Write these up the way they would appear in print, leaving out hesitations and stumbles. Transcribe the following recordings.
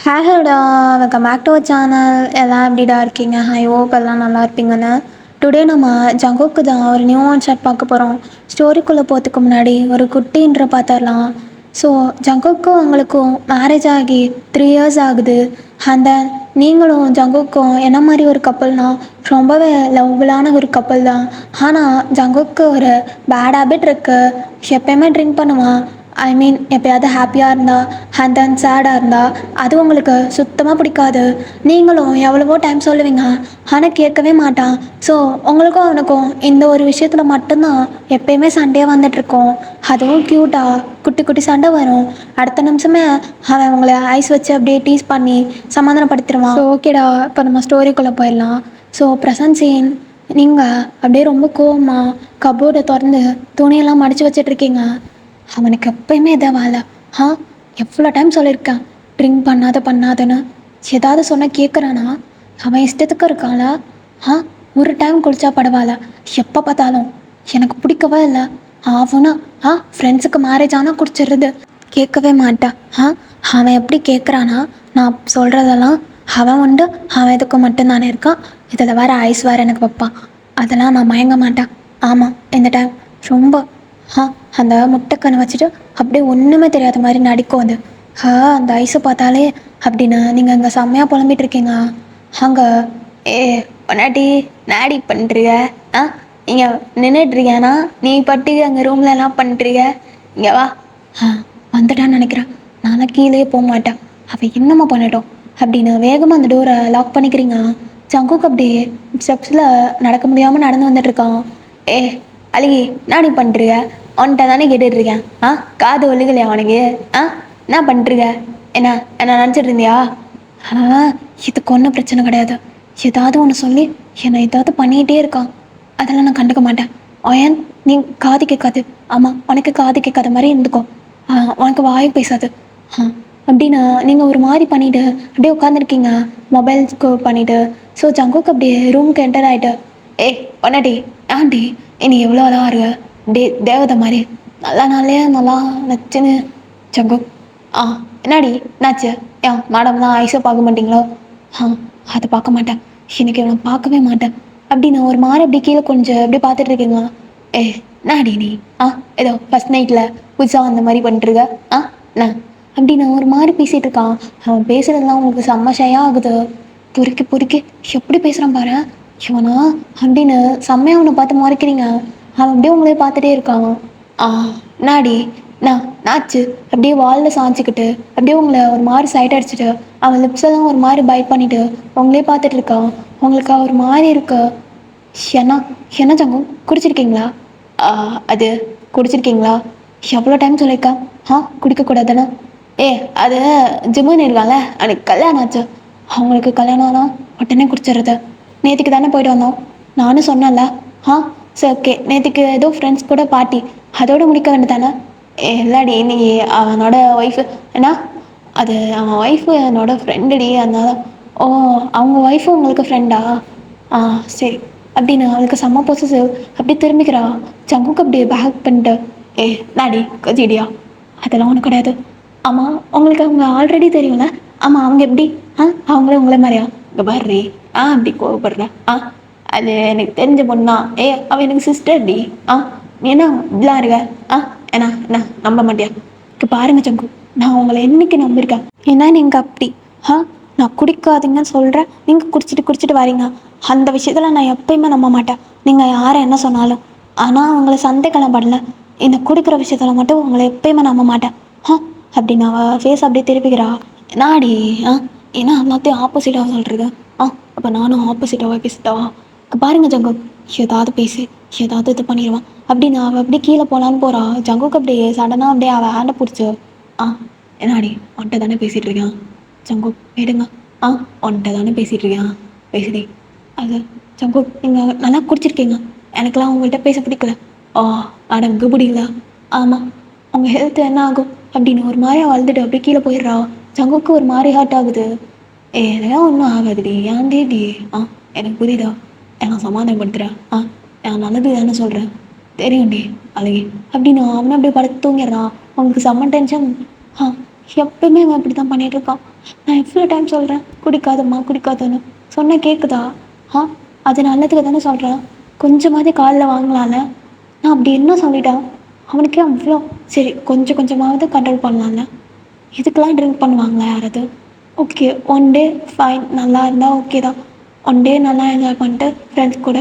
ஹலோடா, welcome back to channel. எல்லாம் எப்படிடா இருக்கீங்க? ஐ ஹோப் எல்லாம் நல்லா இருப்பீங்கன்னு. டுடே நம்ம ஜங்குக்கு தான் ஒரு நியூ ஒன் ஷாட் பார்க்க போகிறோம். ஸ்டோரிக்குள்ளே போகிறதுக்கு முன்னாடி ஒரு குட்டின்ற பார்த்துடலாம். ஸோ ஜங்குக்கும் உங்களுக்கும் மேரேஜ் ஆகி 3 இயர்ஸ் ஆகுது. அண்ட் தென் நீங்களும் ஜங்குக்கும் என்ன மாதிரி ஒரு கப்பல்னால் ரொம்பவே லவ்பிளான ஒரு கப்பல் தான். ஆனால் ஜங்குக்கு ஒரு பேட் ஹேபிட் இருக்குது. எப்பயுமே ட்ரிங்க் பண்ணுவான். ஐ மீன் எப்போயாவது ஹாப்பியாக இருந்தால் அண்ட் தென் சேடாக இருந்தால் அது உங்களுக்கு சுத்தமாக பிடிக்காது. நீங்களும் எவ்வளவோ டைம் சொல்லுவீங்க, ஆனால் கேட்கவே மாட்டான். ஸோ உங்களுக்கும் அவனுக்கும் இந்த ஒரு விஷயத்தில் மட்டும்தான் எப்பயுமே சண்டையே வந்துட்டுருக்கோம். அதுவும் க்யூட்டாக குட்டி குட்டி சண்டை வரும். அடுத்த நிமிஷமே அவன் உங்களை ஐஸ் வச்சு அப்படியே டீஸ் பண்ணி சமாதானப்படுத்திடுவான். ஸோ ஓகேடா, இப்போ நம்ம ஸ்டோரிக்குள்ளே போயிடலாம். ஸோ ப்ரெசன்ட் சீன், நீங்கள் அப்படியே ரொம்ப கோவமாக கபோர்டை திறந்து துணியெல்லாம் மடித்து வச்சிட்ருக்கீங்க. அவனுக்கு எப்பயுமே இதை வேலை. எவ்வளோ டைம் சொல்லியிருக்கேன் ட்ரிங்க் பண்ணாதன்னு. ஏதாவது சொன்னால் கேட்குறானா? அவன் இஷ்டத்துக்கு இருக்கான்ல. ஒரு டைம் குடித்தா பரவாயில்ல, எப்போ பார்த்தாலும் எனக்கு பிடிக்கவே இல்லை. அவனா ஃப்ரெண்ட்ஸுக்கு மேரேஜ் ஆனால் குடிச்சிடுறது, கேட்கவே மாட்டான். அவன் எப்படி கேட்குறானா? நான் சொல்கிறதெல்லாம் அவன் உண்டு, அவன் இதுக்கு மட்டும்தானே இருக்கான். இதில் வேறு ஐஸ் வேறு எனக்கு வைப்பான். அதெல்லாம் நான் மயங்க மாட்டேன். ஆமாம், இந்த டைம் ரொம்ப அந்த முட்டைக்கண்ணை வச்சுட்டு அப்படியே ஒன்றுமே தெரியாத மாதிரி நடிக்கும் அது. அந்த ஐஸை பார்த்தாலே அப்படின்னு நீங்கள் அங்கே செம்மையாக புலம்பிட்டு இருக்கீங்க. அங்கே ஏ பொன்னாட்டி நாடி பண்ணுறிய, இங்கே நின்றுட்ருக்கியானா நீ பட்டு அங்கே ரூமில் எல்லாம் பண்ணுறிய, இங்கே வா. வந்துட்டான்னு நினைக்கிறேன். நானும் கீழே போக மாட்டேன், அவள் என்னம்மா பண்ணட்டும் அப்படின்னு வேகமாக அந்த டோரை லாக் பண்ணிக்கிறீங்க. ஜங்குக்கு அப்படியே ஸ்டெப்ஸில் நடக்க முடியாமல் நடந்து வந்துட்டுருக்கான். ஏ அழுகி நாடி பண்ணுறிய, உன்கிட்ட தானே கேட்டுட்ருக்கேன். காது ஒழுகலையா அவனுக்கு? என்ன பண்ணுறீங்க? என்ன நினச்சிட்டு இருந்தியா? இதுக்கு ஒன்றும் பிரச்சனை கிடையாது. ஏதாவது ஒன்று சொல்லி என்னை ஏதாவது பண்ணிகிட்டே இருக்கான். அதெல்லாம் நான் கண்டுக்க மாட்டேன். ஏன் நீ காது கேட்காது? ஆமாம், உனக்கு காது கேட்காத மாதிரி இருந்துக்கோ. உனக்கு வாய் பேசாது அப்படின்னு நீங்கள் ஒரு மாதிரி பண்ணிவிட்டு அப்படியே உட்காந்துருக்கீங்க, மொபைல் ஸ்கோர் பண்ணிவிட்டு. ஸோ ஜங்குக்கு அப்படியே ரூமுக்கு என்டர் ஆகிட்டு, பொன்னாட்டி ஆண்டி இனி எவ்வளோ அழகா இருக்க, தேவதை மாதிரி நல்லா நாளே நல்லா நச்சுன்னு. ஜங்கு என்னாடி என்னாச்சு? மேடம் தான் ஐஸை பார்க்க மாட்டிங்களோ? அதை பார்க்க மாட்டேன், இன்னைக்கு இவனை பார்க்கவே மாட்டேன் அப்படின்னு ஒரு மாதிரி அப்படி கீழே கொஞ்சம் அப்படி பார்த்துட்டு இருக்கீங்க. நாடி நீ ஏதோ ஃபஸ்ட் நைட்டில் புதுசாக அந்த மாதிரி பண்ணிட்டுருக்க. நான் அப்படின்னு ஒரு மாதிரி பேசிகிட்டு இருக்கான். அவன் பேசுகிறதுலாம் உங்களுக்கு செம்ம ஷையாக ஆகுது. பொறுக்கி பொறுக்கி எப்படி பேசுகிறான் பாரு இவனா அப்படின்னு செம்மையாக அவனை பார்த்து மறைக்கிறீங்க. அவன் அப்படியே உங்களே பார்த்துட்டே இருக்கான். நாடி நாச்சு அப்படியே வாலில் சாய்ச்சிக்கிட்டு அப்படியே உங்களை ஒரு மாதிரி சைட் அடிச்சுட்டு அவன் லிப்ஸெல்லாம் ஒரு மாதிரி பைட் பண்ணிவிட்டு உங்களே பார்த்துட்டு இருக்கான். உங்களுக்கு ஒரு மாதிரி இருக்கு. என்ன ஜங்கும் குடிச்சிருக்கீங்களா? அது குடிச்சிருக்கீங்களா? எவ்வளோ டைம் சொல்லியிருக்கேன் குடிக்கக்கூடாதுன்னு. அது ஜிம்முன்னு இருக்கான்ல, அன்னைக்கு கல்யாணம் ஆச்சு. அவங்களுக்கு கல்யாணம் ஆனால் உடனே குடிச்சிடுறது. நேற்றுக்கு தானே போயிட்டு வந்தோம், நானும் சொன்னேன்ல. சரி ஓகே, நேற்றுக்கு ஏதோ ஃப்ரெண்ட்ஸ் கூட பார்ட்டி, அதோடு முடிக்க வேண்டியதானே? இல்லாடி நீ அவனோட ஒய்ஃபு என்ன? அது அவன் ஒய்ஃபு என்னோட ஃப்ரெண்டுடி, அதனால. ஓ, அவங்க ஒய்ஃபு உங்களுக்கு ஃப்ரெண்டா? சரி அப்படின்னு அவளுக்கு செம்ம பொசசிவ் அப்படி திரும்பிக்கிறா. ஜங்குக்கு அப்படியே பேக் பண்ணிட்டு, நாடி கஜிடியா, அதெல்லாம் ஒன்றும் கிடையாது. ஆமாம், உங்களுக்கு அவங்க ஆல்ரெடி தெரியும்ல. ஆமாம், அவங்க எப்படி அவங்களே உங்களே மாதிரியா? இங்கே பாரு அப்படி கோவப்படுறேன். அது எனக்கு தெரிஞ்ச பொண்ணா. அவள் எனக்கு சிஸ்டர் டி. நீ என்ன இப்படிலாம் இருக்க? என்ன நம்ப மாட்டியா? இங்கே பாருங்க ஜங்கு, நான் உங்களை என்னைக்கு நம்பியிருக்கேன். ஏன்னா நீங்கள் அப்படி நான் குடிக்காதீங்கன்னு சொல்கிறேன், நீங்கள் குடிச்சிட்டு வரீங்க. அந்த விஷயத்தில் நான் எப்பயுமே நம்ப மாட்டேன், நீங்கள் யாரை என்ன சொன்னாலும். ஆனால் அவங்கள சந்தேகம் படல, இந்த குடிக்கிற விஷயத்தில் மட்டும் உங்களை எப்பயுமே நம்ப மாட்டேன் அப்படின்னு அவள் ஃபேஸ் அப்படியே திருப்பிக்கிறா. நாடி ஏன்னா எல்லாத்தையும் ஆப்போசிட்டாக சொல்கிறது. அப்போ நானும் ஆப்போசிட்டாக பேசிட்டவா? பாருங்க ஜங்கு, ஏதாவது பேசி ஏதாவது இது பண்ணிடுவான் அப்படின்னு அவள் அப்படியே கீழே போகலான்னு போகிறா. ஜங்குக்கு அப்படியே சடனாக அப்படியே அவள் ஹேண்டை பிடிச்சி, என்னாடி உன்கிட்ட தானே பேசிகிட்டு இருக்கேன். ஜங்கு எடுங்க. உன்கிட்ட தானே பேசிகிட்டு இருக்கேன், பேசுடி. அது ஜங்கு, நீங்கள் நல்லா குடிச்சிருக்கீங்க, எனக்கெல்லாம் உங்கள்கிட்ட பேச பிடிக்கல. அடங்கு பிடிக்கல. ஆமாம், உங்கள் ஹெல்த் என்ன ஆகும் அப்படின்னு ஒரு மாதிரி வளர்ந்துட்டு அப்படியே கீழே போயிடுறா. ஜங்குக்கு ஒரு மாதிரி ஹார்ட் ஆகுது. இதெல்லாம் ஒன்றும் ஆகாதுடி, ஏன்டி? எனக்கு புரியுதா, நான் சமாதானப்படுத்துகிறேன். நான் நல்லது தானே சொல்கிறேன், தெரியும்டி அழகி அப்படின்னு அவனை அப்படியே படுத்து தூங்கிடுறான். அவங்களுக்கு செம்ம டென்ஷன். எப்பயுமே அவன் இப்படி தான் பண்ணிட்டு இருக்கான். நான் எவ்வளோ டைம் சொல்கிறேன் குடிக்காதம்மா குடிக்காதன்னு. சொன்ன கேட்குதா? ஆ அது நல்லதுக்கு தானே சொல்கிறேன். கொஞ்சமாவது காலில் வாங்கலாம்ல. நான் அப்படி என்ன சொல்லிட்டேன்? அவனுக்கே அவ்வளோ. சரி கொஞ்சம் கொஞ்சமாவது கண்ட்ரோல் பண்ணலாம்ல. இதுக்கெல்லாம் ட்ரிங்க் பண்ணுவாங்களா யாராவது? ஓகே ஒன் டே ஃபைன், நல்லா இருந்தால் ஓகே தான். ஒன் டே நல்லா என்ஜாய் பண்ணிட்டு ஃப்ரெண்ட்ஸ் கூட.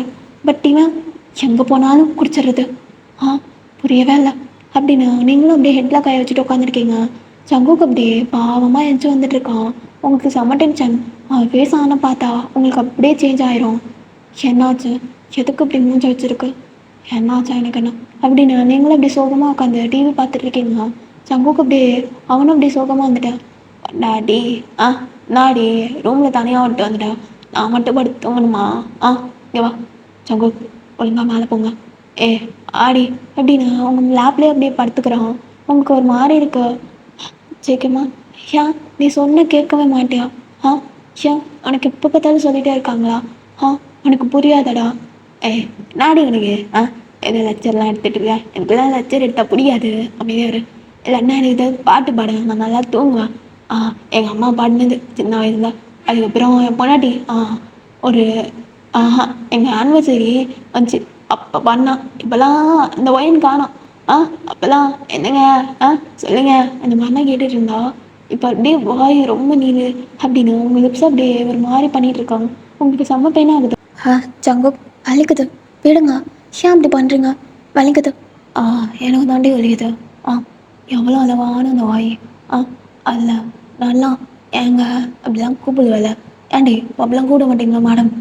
பட் இவன் எங்கே போனாலும் குடிச்சிடுறது. ஆ புரியவே இல்லை. அப்படின்னு நீங்களும் அப்படியே ஹெட்டில் கை வச்சுட்டு உட்காந்துருக்கீங்க. ஜங்குக்கு அப்படியே பாவமாக எழுந்துச்சு வந்துட்டுருக்கான். உங்களுக்கு செம்ம டென்ஷன். அவன் ஃபேஸ் ஆனால் பார்த்தா உங்களுக்கு அப்படியே சேஞ்ச் ஆயிரும். என்னாச்சு? எதுக்கு இப்படி மூஞ்ச வச்சிருக்கு? என்னாச்சா எனக்கு என்ன? அப்படின்னு நீங்களும் அப்படி சோகமாக உட்காந்து டிவி பார்த்துட்டு இருக்கீங்க. ஜங்குக்கு அப்படியே அவனும் அப்படியே சோகமாக வந்துட்டேன். டாடி நாடி ரூமில் தனியாக விட்டு வந்துட்டேன். நான் மட்டும் படுத்து தூங்கணுமா? இங்கே வா ஜங்கு, ஒழுங்கா மேலே போங்க. ஏ ஆடி அப்படின்னு அவங்க லேப்லேயே அப்படியே படுத்துக்கிறான். உங்களுக்கு ஒரு மாதிரி இருக்கு. சீக்கிரமா ஏன் நீ சொன்ன கேட்கவே மாட்டியா? ஆ ஏன் உனக்கு எப்போ பார்த்தாலும் சொல்லிகிட்டே இருக்காங்களா? உனக்கு புரியாதடா. ஏய் நாடி உனக்கு எங்கள் லெக்சர்லாம் எடுத்துகிட்டு இருக்கேன். எனக்குலாம் லெக்சர் எடுத்தால் புரியாது. அமைதியாரு. இல்லைன்னா எனக்கு ஏதாவது பாட்டு பாடுங்க, நான் நல்லா தூங்குவேன். எங்கள் அம்மா பாடினது சின்ன வயசில். அதுக்கப்புறம் என் பொண்டாட்டி ஒரு எங்கள் ஆனிவர்சரி வந்துச்சு அப்போ பண்ணான். இப்போல்லாம் இந்த ஒயன் காணோம். அப்போல்லாம் என்னங்க சொல்லுங்க அந்த மாதிரிலாம் கேட்டுட்டு இருந்தா. இப்போ அப்படியே வாய் ரொம்ப நீளு அப்படின்னு உங்கள் லிப்ஸ் அப்படியே ஒரு மாதிரி பண்ணிட்டு இருக்காங்க. உங்களுக்கு செம்ம பெயினாக ஆகுது. ஜங்கு வலிக்குது, விடுங்க. ஏன் அப்படி பண்ணுறீங்க? வலிக்குது. எனக்கு தாண்டி வலிக்குது. எவ்வளோ அளவான அந்த வாய். அதில் நல்லா ஏங்க அப்படிலாம் கூப்பிடுவேல. ஏண்டி அப்படிலாம் கூட மாட்டீங்களா மேடம்?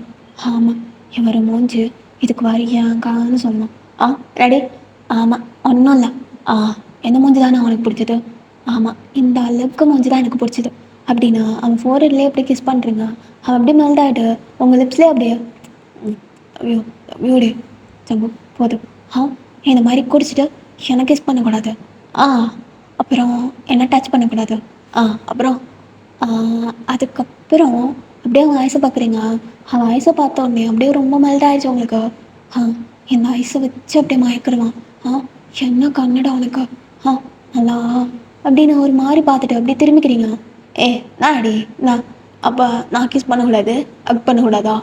ஆமாம் இவர் மூஞ்சி இதுக்கு வரியாங்கான்னு சொன்னோம். ரெடி? ஆமாம் ஒன்றும் இல்லை. எந்த மூஞ்சி தானே அவனுக்கு பிடிச்சது? ஆமாம் இந்த அளவுக்கு மூஞ்சி தான் எனக்கு பிடிச்சது. அப்படின்னா அவன் ஃபோர்ஹெட்லேயே அப்படியே கிஸ் பண்ணுறீங்க. அவன் அப்படியே மெல்ட் ஆகிட்டு உங்கள் லிப்ஸ்லேயே அப்படியே ஐயோ ஐயோடி ஜங்கு போதும். இந்த மாதிரி குடிச்சிட்டு எனக்கு கிஸ் பண்ணக்கூடாது. அப்புறம் என்ன டச் பண்ணக்கூடாது. அப்புறம் அதுக்கப்புறம் அப்படியே அவன் ஐஸை பார்க்குறீங்க. அவன் ஐஸை பார்த்தோன்னே அப்படியே ரொம்ப மெல்ட் ஆகிடுச்சு உங்களுக்கு. இந்த ஐஸை வச்சு அப்படியே மயக்கிடுவான். என்ன கண்ணடா அவனுக்கு. நல்லா அப்படின்னு ஒரு மாதிரி பார்த்துட்டு அப்படியே திரும்பிக்கிறீங்க. நான் அடி நான் அப்போ நான் கிஸ் பண்ணக்கூடாது, அக் பண்ணக்கூடாதா?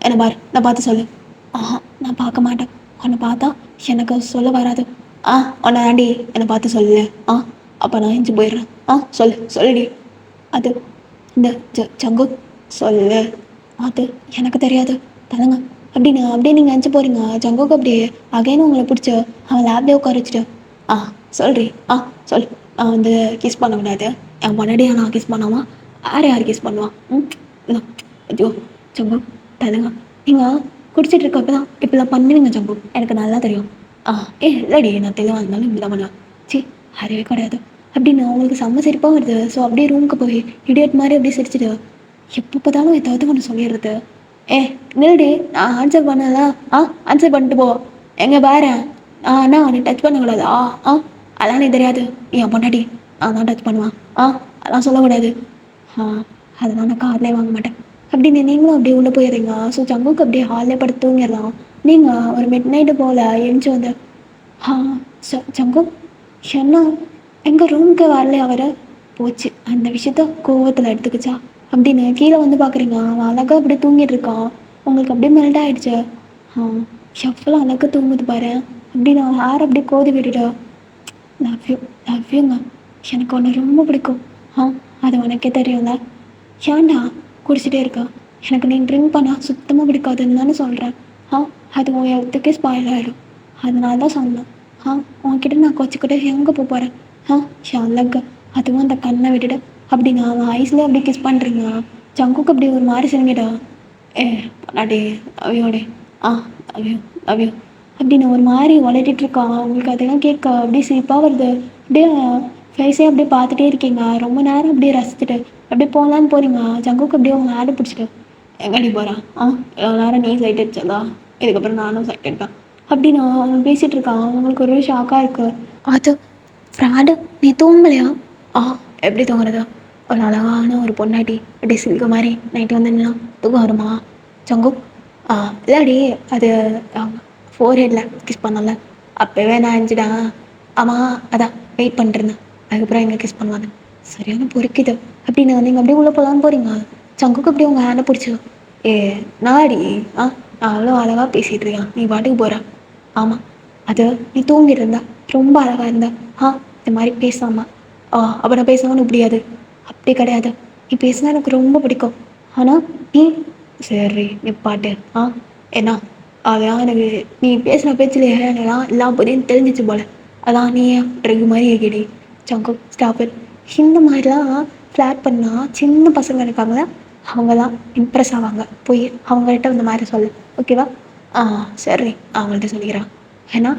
என்னை பாரு, நான் பார்த்து சொல்லு. நான் பார்க்க மாட்டேன். உன்னை பார்த்தா எனக்கு சொல்ல வராது. உன்னை ஆண்டி என்னை பார்த்து சொல்லு. அப்போ நான் எஞ்சி போயிடுறேன். சொல்லுடி. அது இந்த ஜங்கு சொல்லு. அது எனக்கு தெரியாது தலங்க அப்படின்னு அப்படியே நீங்கள் அஞ்சு போகிறீங்க. ஜங்குக்கு அப்படியே அகைன்னு உங்களை பிடிச்சி அவன் லேப்லேயே உட்கார வச்சுட்டு சொல்றி. சொல். நான் வந்து கிஸ் பண்ணக்கூடாது. என் முன்னாடியே நான் கிஸ் பண்ணாமா யார் கிஸ் பண்ணுவான்? ஐயோ ஜங்கு தலங்க நீங்கள் குடிச்சிட்டு இருக்கப்ப தான் இப்படிலாம் பண்ணுவீங்க ஜங்கு, எனக்கு நல்லா தெரியும். இல்லடி நான் தெளிவாக இருந்தாலும் இப்படி தான் பண்ணுவேன். அறிவே கிடையாது அப்படின்னு அவங்களுக்கு செம்ம சிரிப்பாக வருது. ஸோ அப்படியே ரூமுக்கு போய் இடியட் மாதிரி அப்படியே சிரிச்சிட்டு எப்போ பார்த்தாலும் ஏதாவது ஒன்று சொல்லிடுறது. நில்டி நான் ஆன்சர் பண்ணல. ஆன்சர் பண்ணிட்டு போ. எங்கே பாரு அண்ணா அவனை டச் பண்ணக்கூடாதா? அதெல்லாம் நீ தெரியாது. என் பொண்டாட்டி நான் தான் டச் பண்ணுவான். அதெல்லாம் சொல்லக்கூடாது. அதெல்லாம் நான் கார்லேயே வாங்க மாட்டேன் அப்படின்னு நீங்களும் அப்படியே உள்ளே போயிடுறீங்க. ஸோ ஜங்குக்கு அப்படியே ஹால்லே படுத்து தூங்கிடலாம். நீங்கள் ஒரு மிட் நைட்டு போல் எழுந்துச்சி வந்து ஜங்கு என்ன எங்கள் ரூமுக்கு வரல அவர் போச்சு. அந்த விஷயத்த கோவத்தில் எடுத்துக்கிச்சா அப்படின்னு கீழே வந்து பார்க்குறீங்க. அவன் அழகாக அப்படியே தூங்கிட்டு இருக்கான். உங்களுக்கு அப்படியே மெல்ட் ஆகிடுச்சு. எவ்வளோ அழகாக தூங்குது பாரு அப்படின்னு அவன் ஹேர் அப்படியே கோதி விட்டுட்டா. லவ்யூங்க, எனக்கு ஒன்று ரொம்ப பிடிக்கும். அது உனக்கே தெரியும்ல. ஏன்டா குடிச்சிட்டே இருக்கா? எனக்கு நீ ட்ரிங்க் பண்ணால் சுத்தமாக பிடிக்காதுன்னு தானே சொல்கிறேன். அது உன் ஹெல்த்துக்கே ஸ்பாயில் ஆகிடும். அதனால தான் சொன்னேன். உன்கிட்ட நான் கொச்சிக்கிட்ட எங்கே போகிறேன்? அழகா அதுவும் அந்த கண்ணை விட்டுட்டு அப்படின்னு அவன் ஐஸ்லேயே அப்படியே கிஸ் பண்ணுறீங்க. ஜங்குக்கு அப்படி ஒரு மாதிரி சிரிங்கிட்டா. பொண்ணாடி அவையோடே அவையோ அவையோ அப்படின்னு ஒரு மாதிரி உலட்டிட்டு இருக்கான். உங்களுக்கு அதெல்லாம் கேட்க அப்படியே சிரிப்பாக வருது. அப்படியே ஃபேஸே அப்படியே பார்த்துட்டே இருக்கீங்க. ரொம்ப நேரம் அப்படியே ரசிச்சுட்டு அப்படியே போகலான்னு போகிறீங்க. ஜங்குக்கு அப்படியே அவங்க ஆடை பிடிச்சிட்டு எங்கடி போகிறான்? எவ்வளோ நேரம் நீ சைட் அடிச்சதா, இதுக்கப்புறம் நானும் சைட் அடிப்பேன் அப்படின்னு அவன் பேசிகிட்டு இருக்கான். அவங்களுக்கு ஒரு ஷாக்காக இருக்குது. அது ஃப்ராடு, நீ தூங்கலையா? எப்படி தூங்குறதா? ஒரு அழகான ஒரு பொண்ணாட்டி அப்படி சில்க மாதிரி நைட்டு வந்துன்னா தூக்கம் வருமா ஜங்கு? இல்லாடி அது ஃபோர்ஹெட்டில் கிஸ் பண்ணல அப்போவே நான் அஞ்சுடா. அதான் வெயிட் பண்ணிட்டுருந்தேன். அதுக்கப்புறம் எங்கே கிஸ் பண்ணுவாங்க? சரியான பொறுக்கிது அப்படின்னு நீங்கள் அப்படியே உள்ளே போகலான்னு போகிறீங்க. சங்குக்கு அப்படியே உங்கள் ஹேண்டை பிடிச்சி, ஏ நாடி, நான் அவ்வளோ அழகாக பேசிகிட்டு இருக்கேன், நீ பாட்டுக்கு போகிற. ஆமாம், அது நீ தூங்கிட்டு இருந்தா ரொம்ப அழகாக இருந்தா, இந்த மாதிரி பேசாமா அப்போ நான் பேசாமல் முடியாது. அப்படி கிடையாது, நீ பேசினா எனக்கு ரொம்ப பிடிக்கும். ஆனால் நீ சரி நீ பாட்டு என்ன அதான் எனக்கு நீ பேசின பேச்சில் எனக்குலாம் எல்லாம் பற்றியும் தெரிஞ்சிச்சு போல. அதான் நீ ட்ரக் மாதிரி இருக்கடி. சங்கு ஸ்டாப்பு. இந்த மாதிரிலாம் ஃப்ளாட் பண்ணால் சின்ன பசங்க இருக்காங்களா, அவங்க தான் இம்ப்ரெஸ் ஆவாங்க. போய் அவங்கள்ட்ட இந்த மாதிரி சொல்லு, ஓகேவா? சரி அவங்கள்ட்ட சொல்லிக்கிறேன். ஏன்னா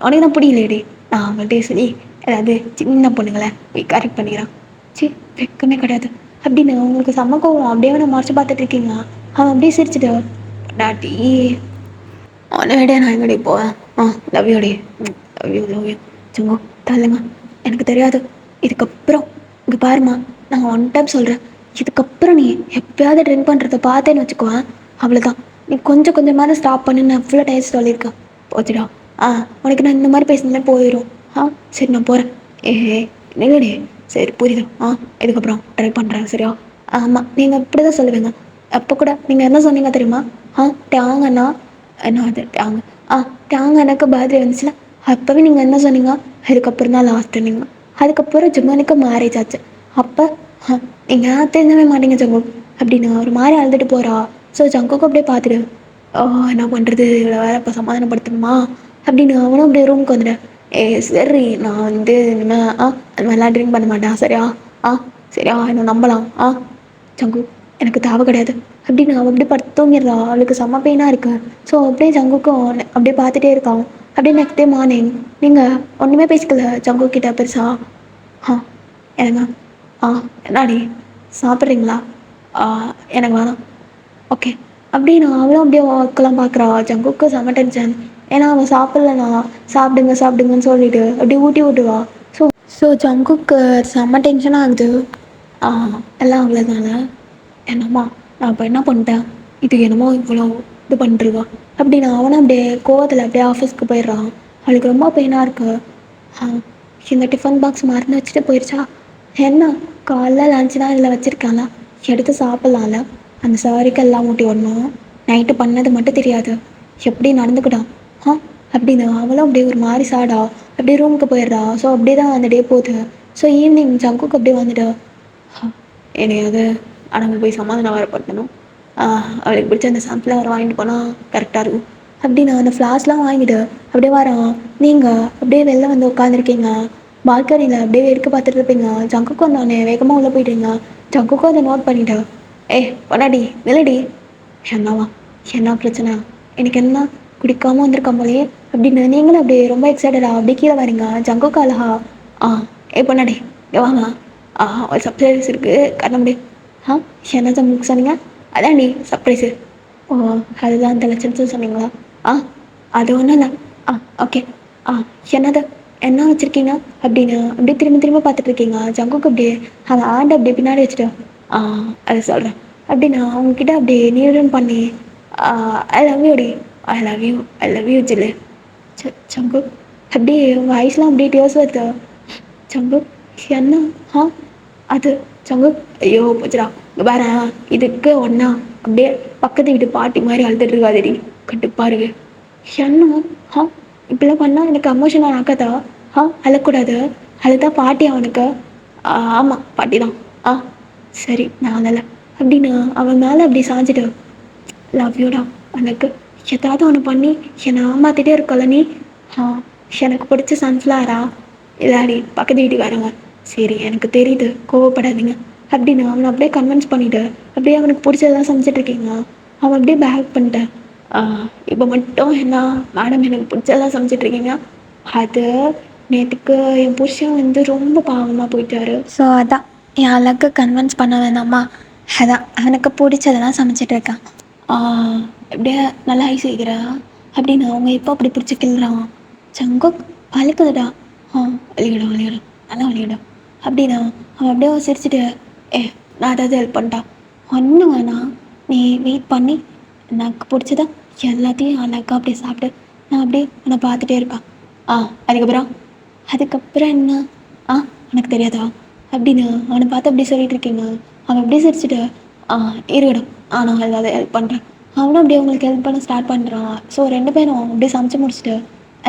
உனக்கு தான் பிடிக்கலையேடி, நான் அவங்கள்ட்ட சொல்லி ஏதாவது சின்ன பொண்ணுங்களை போய் கரெக்ட் பண்ணிக்கிறேன். சி வெக்கமே கிடையாது அப்படின்னு உங்களுக்கு செம்ம கோவம். அப்படியே நான் மறைச்சு பார்த்துட்டு இருக்கீங்க. அவன் அப்படியே சிரிச்சுட்டு, டாட்டி உன்னை விட நான் எங்கடி போவேன், லவ் யூடி, லவ் யூ சும்மா தள்ளுங்க. எனக்கு தெரியாது. இதுக்கப்புறம் இங்கே பாருமா, நான் ஒன் டைம் சொல்கிறேன், இதுக்கப்புறம் நீ எப்போயாவது ட்ரிங்க் பண்ணுறத பார்த்தேன்னு வச்சுக்குவேன், அவ்வளோதான். நீ கொஞ்சம் கொஞ்சமாக ஸ்டாப் பண்ணி நான் எவ்வளோ டைம் சொல்லியிருக்கேன். போச்சுடா. உனக்கு நான் இந்த மாதிரி பேசினாலே போயிடும். சரி நான் போகிறேன். நில்லடி. சரி புரியுது. இதுக்கப்புறம் ட்ரை பண்ணுறேன் சரியா? ஆமாம், நீங்கள் இப்படி தான் சொல்லுவீங்க. அப்போ கூட நீங்கள் என்ன சொன்னீங்க தெரியுமா? டேங்கண்ணா என்ன அது டேங்க டேங்க எனக்கு பர்த்டே வந்துச்சுல, அப்போவே நீங்கள் என்ன சொன்னீங்க? அதுக்கப்புறம் தான் லாஸ்ட்டு நீங்கள். அதுக்கப்புறம் ஜும்மானுக்கு மேரேஜ் ஆச்சு. அப்போ நீங்கள் தெரிஞ்சவே மாட்டீங்க ஜங்கு அப்படின்னு ஒரு மாதிரி அழுதுட்டு போகிறா. ஸோ ஜங்குக்கு அப்படியே பார்த்துடு, என்ன பண்ணுறது, இவ்வளோ வேறு இப்போ சமாதானப்படுத்தணுமா அப்படின்னு அவனும் அப்படியே ரூமுக்கு வந்துட்டேன். சரி நான் வந்து இனிமேல் அது மாதிரிலாம் ட்ரிங்க் பண்ண மாட்டேன் சரியா? சரியா என்ன நம்பலாம். ஜங்கு எனக்கு தேவை கிடையாது அப்படின்னு அவள் அப்படியே படுத்து தூங்கிடுறா. அவளுக்கு செம்ம பெயினாக இருக்கு. ஸோ அப்படியே ஜங்குக்கும் அப்படியே பார்த்துட்டே இருக்கான். அப்படியே நெக்ஸ்ட் டே மார்னிங் நீங்கள் ஒன்றுமே பேசிக்கல ஜங்கு கிட்ட பெருசா. எனக்கு என்னாடி சாப்பிட்றீங்களா? எனக்கு வேணாம். ஓகே அப்படின்னு அவளும் அப்படியே ஒர்க்கெல்லாம் பார்க்குறா. ஜங்குக்கு செம்ம டென்ஷன். ஏன்னா அவன் சாப்பிட்லண்ணா, சாப்பிடுங்க சாப்பிடுங்கன்னு சொல்லிட்டு அப்படியே ஊட்டி விட்டுவா. ஸோ ஜங்குக்கு செம்ம டென்ஷன் ஆகுது. எல்லாம் அவ்வளோதானே, என்னம்மா நான் இப்போ என்ன பண்ணிட்டேன், இது என்னமோ இவ்வளோ இது பண்ணிருவா அப்படின்னு அவனும் அப்படியே கோவத்தில் அப்படியே ஆஃபீஸ்க்கு போயிடுறான். அவளுக்கு ரொம்ப பெயினாக இருக்கு. இந்த டிஃபன் பாக்ஸ் மறந்து வச்சுட்டு போயிடுச்சா என்ன? காலைல லஞ்சு தான் இதில் வச்சுருக்காங்களா, எடுத்து சாப்பிட்லாம்ல. அந்த சாரிக்கு எல்லாம் ஊட்டி விடணும். நைட்டு பண்ணது மட்டும் தெரியாது, எப்படி நடந்துக்கிட்டான் அப்படின்னு அவளும் அப்படியே ஒரு மாதிரி சாடா அப்படியே ரூமுக்கு போயிடுறா. ஸோ அப்படியே தான் அந்த டே போகுது. ஸோ ஈவினிங் ஜங்குக்கு அப்படியே வந்துட்டு என்னையாவது அடங்கு போய் சமாதானம் வரப்பட்டணும். அவளுக்கு பிடிச்ச அந்த சன்ஃப்ளவர் வாங்கிட்டு போனால் கரெக்டாக இருக்கும் அப்படின்னு அந்த ஃப்ளாஸ்லாம் வாங்கிட்டு அப்படியே வரான். நீங்கள் அப்படியே வெளில வந்து உட்காந்துருக்கீங்க பால்கனியில், அப்படியே வேடிக்கை பார்த்துட்டு இருப்பீங்க. ஜங்குக்கும் வந்தோடனே வேகமாக உள்ளே போயிட்டீங்க. ஜங்குக்கும் அதை நோட் பண்ணிட்டேன். பொடாடி நிலடி, என்னவா என்ன பிரச்சனை, எனக்கு என்ன குடிக்காமல் வந்திருக்கான் போலே அப்படின்னு நீங்களும் அப்படியே ரொம்ப எக்ஸைட்டடா அப்படியே கீழே வரீங்க. ஜங்குக்கு அழகா பொண்ணாடி வாங்க, ஒரு சர்ப்ரைஸ் இருக்குது கண்ண முடியும். என்ன ஜங்குக்கு சொன்னீங்க? அதான் நீ சர்ப்ரைஸு. அதுதான் அந்த லட்சணத்தில் சொன்னீங்களா? அது ஒன்றும் இல்லை. ஓகே. என்னது என்ன வச்சுருக்கீங்க அப்படின்னு அப்படியே திரும்ப திரும்ப பார்த்துட்ருக்கீங்க. ஜங்குக்கு அப்படியே அந்த ஆண்டை அப்படியே பின்னாடி வச்சுட்டு அது சொல்கிறேன் அப்படின்னு அவங்கக்கிட்ட அப்படியே நீடன் பண்ணி ஐ லவ் யூ டி, ஐ லவ் யூ ஜில்லு. சங்கு அப்படியே வாய்ஸ்லாம் அப்படியே டியோஸ் வருது. சங்கு என்ன அது சங்கு ஐயோ போச்சுடா. இங்கே பாரு, இதுக்கு ஒன்றா அப்படியே பக்கத்து வீட்டு பாட்டி மாதிரி அழுதுட்டு இருக்காதேடி, கட்டுப்பாருங்க. என்ன இப்படிலாம் பண்ணால் எனக்கு எமோஷனாக ஆக்காதா? அழக்கூடாது, அழுதா பாட்டி அவனுக்கு. ஆமாம் பாட்டி தான். சரி நான் அழலை அப்படின்னு அவன் மேலே அப்படி சாஞ்சிட்டு, லவ் யூடா, எனக்கு ஏதாவது ஒன்று பண்ணி என்னை ஏமாத்திட்டே இருக்கல நீ. எனக்கு பிடிச்ச சன்ஃப்ளவரா? இல்லாடி பக்கத்து வீட்டுக்காரங்க. சரி எனக்கு தெரியுது, கோவப்படாதீங்க அப்படின்னு அவனை அப்படியே கன்வின்ஸ் பண்ணிவிட்டு அப்படியே அவனுக்கு பிடிச்சதெல்லாம் சமைச்சிட்ருக்கீங்க. அவன் அப்படியே பேக் பண்ணிட்டேன். இப்போ மட்டும் என்ன மேடம் எனக்கு பிடிச்சதெல்லாம் சமைச்சிட்ருக்கீங்க, அது நேற்றுக்கு என் புருஷன் வந்து ரொம்ப பாவமாக போயிட்டாரு. ஸோ அதான் என் அழகு கன்வின்ஸ் பண்ண வேணாமா, அதான் அவனுக்கு பிடிச்சதெல்லாம் சமைச்சிட்ருக்கான். எப்படியே நல்லா ஐ செய்கிறா அப்படின்னு அவங்க இப்போ அப்படி பிடிச்சி கிள்றான். சங்குக் வலிக்குதுடா. வலிக்கடா வலிக்கடா நல்லா வலிக்கடா அப்படின்னா அவன் அப்படியே சிரிச்சுட்டு, நான் ஏதாவது ஹெல்ப் பண்ணிட்டான். ஒன்றும் வேணாம், நீ வெயிட் பண்ணி எனக்கு பிடிச்சதா எல்லாத்தையும் அழகா அப்படியே சாப்பிட்டு நான் அப்படியே உன்னை பார்த்துட்டே இருப்பேன். அதுக்கப்புறம் என்ன? உனக்கு தெரியாதா? அப்படின்னு அவனை பார்த்து அப்படி சொல்லிட்டு இருக்கீங்க. அவன் அப்படியே சிரிச்சுட்டு ஆ இருக்கட்டும், நான் ஏதாவது ஹெல்ப் பண்ணுறேன். அவனும் அப்படியே உங்களுக்கு ஹெல்ப் பண்ண ஸ்டார்ட் பண்ணுறான். ஸோ 2 பேரும் அப்படியே சமைச்சு முடிச்சுட்டு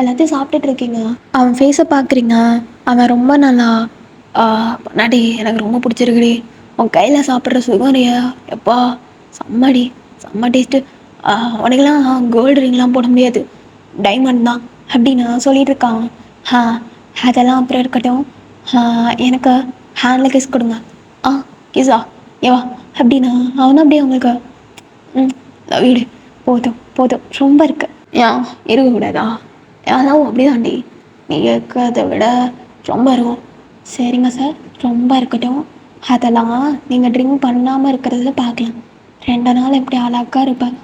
எல்லாத்தையும் சாப்பிட்டுட்டு இருக்கீங்க. அவன் ஃபேஸை பார்க்குறீங்க. அவன் ரொம்ப நல்லா பொன்னாடி எனக்கு ரொம்ப பிடிச்சிருக்குடி, உன் கையில் சாப்பிட்ற சுகரியா எப்பா செம்மடி, செம்ம டேஸ்ட்டு, உனக்கெல்லாம் கோல்டு ரிங்லாம் போட முடியாது, டைமண்ட் தான் அப்படின்னு சொல்லிட்டு இருக்கான். ஆ அதெல்லாம் அப்புறம் இருக்கட்டும், எனக்கு ஹேண்டில் கிஸ் கொடுங்க. ஆ கிஸா ஏவா அப்படின்னு அவனும் அப்படியே உங்களுக்கு வீடு போதும் போதும் ரொம்ப இருக்கு, ஏன் இருக்கக்கூடாதா? அதெல்லாம் அப்படிதாண்டி, நீ இருக்கிறத விட ரொம்ப இருக்கும். சரிங்க சார், ரொம்ப இருக்கட்டும். அதெல்லாம் நீங்கள் ட்ரிங்க் பண்ணாமல் இருக்கிறதுல பார்க்கலாம். 2 நாள் எப்படி அழகா இருப்பேன்.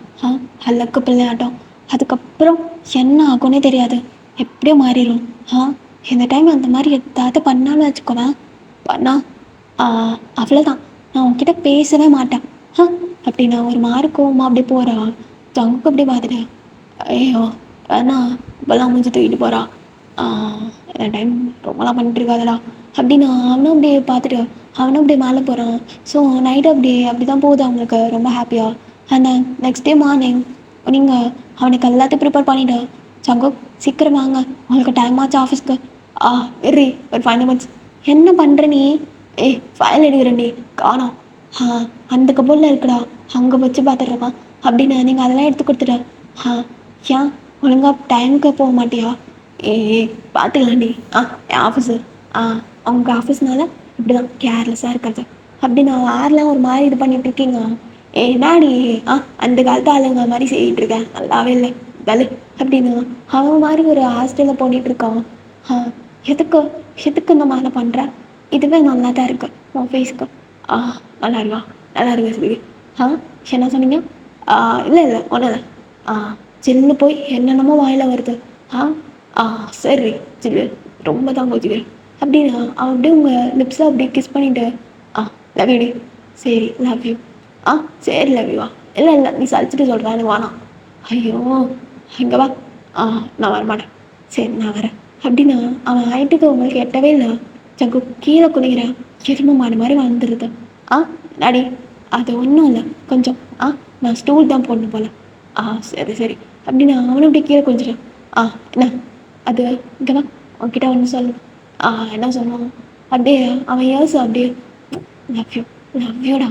அழகு பிள்ளையாட்டம். அதுக்கப்புறம் என்ன ஆகும்னே தெரியாது, எப்படியோ மாறிடும். இந்த டைம் அந்த மாதிரி எதாவது பண்ணாலும் வச்சுக்கோவேன், பண்ணா அவ்வளோதான், நான் உன்கிட்ட பேசவே மாட்டேன். அப்படி நான் ஒரு மாறு கோவமாக அப்படியே போகிறா. ஜங்குக்கு அப்படியே பார்த்துட்டு ஐயோ வேணா இப்போல்லாம் மூஞ்சி தூக்கிட்டு போகிறா, இந்த டைம் ரொம்பலாம் பண்ணிட்டு இருக்காதடா அப்படின்னு அவனும் அப்படியே பார்த்துட்டு அவனும் அப்படியே மேலே போகிறான். ஸோ நைட்டு அப்படி தான் போகுது அவங்களுக்கு ரொம்ப ஹாப்பியாக. அண்ட் நெக்ஸ்ட் டே மார்னிங் நீங்கள் அவனுக்கு எல்லாத்தையும் ப்ரிப்பேர் பண்ணிவிட்டு ஜங்கு சீக்கிரம் வாங்க, உங்களுக்கு டைம் ஆச்சு ஆஃபீஸ்க்கு. இரு ஒரு 5 நிமிட்ஸ். என்ன பண்ணுற நீ? ஃபைல் எடுக்கிறேன்டி, காணோம். அந்த கபோர்டில் இருக்குடா, அங்கே வச்சு பார்த்துட்ருக்கான் அப்படின்னு நீங்கள் அதெல்லாம் எடுத்து கொடுத்துட்டு ஏன் ஒழுங்காக டைமுக்கு போக மாட்டியா? பார்த்துக்கலாண்டி. என் ஆஃபீஸு அவங்க ஆஃபீஸ்னால இப்படி தான் கேர்லெஸ்ஸாக இருக்கிறது அப்படின்னு யாரெலாம் ஒரு மாதிரி இது பண்ணிகிட்டு இருக்கீங்க. என்னாடி அந்த காலத்து ஆளுங்க மாதிரி செய்யிட்டு இருக்கேன், நல்லாவே இல்லை தலு அப்படின்னு அவன் மாதிரி ஒரு ஹாஸ்டலில் போட்டுட்டு இருக்கான். எதுக்கு எதுக்கு இந்த மாதிரிலாம் பண்ணுறேன்? இதுவே நல்லா தான் இருக்கு உன் ஃபேஸ்க்கு. நல்லா இருக்கா? நல்லா இருக்கா சரி. என்ன சொன்னீங்க? இல்லை இல்லை ஒன்றும் இல்லை. சில்லு போய் என்னென்னமோ வாயில் வருது. சரி சில்லு, ரொம்ப தான் கோச்சிக்கிறேன் அப்படின்னு அவன் அப்படியே உங்கள் லிப்ஸில் அப்படியே கிஸ் பண்ணிவிட்டு லவ் யூடி. சரி லவ் யூ. சரி லவ் யூவா? இல்லை இல்லை நீ சலிச்சுட்டு சொல்கிறேன், எனக்கு வேணாம். ஐயோ இங்கே வா. நான் வரமாட்டேன். சரி நான் வரேன் அப்படின்னு அவன் ஹைட்டுக்கு உங்களுக்கு எட்டவே இல்லை. ஜங்கு கீழே குனிகிறேன், எருமை மாடு மாதிரி வந்துடுது. டாடி அது ஒன்றும் இல்லை, கொஞ்சம் நான் ஸ்டூல் தான் போடணும் போல. சரி சரி அப்படின்னு அவனும் அப்படியே கீழே கொஞ்சிட்டான். என்ன அது இங்கே தான் அவன்கிட்ட ஒன்று சொல்லு. என்ன சொன்னான் அப்படியே அவன் ஏசு அப்படியே லவ் யூ லவ் யூடா.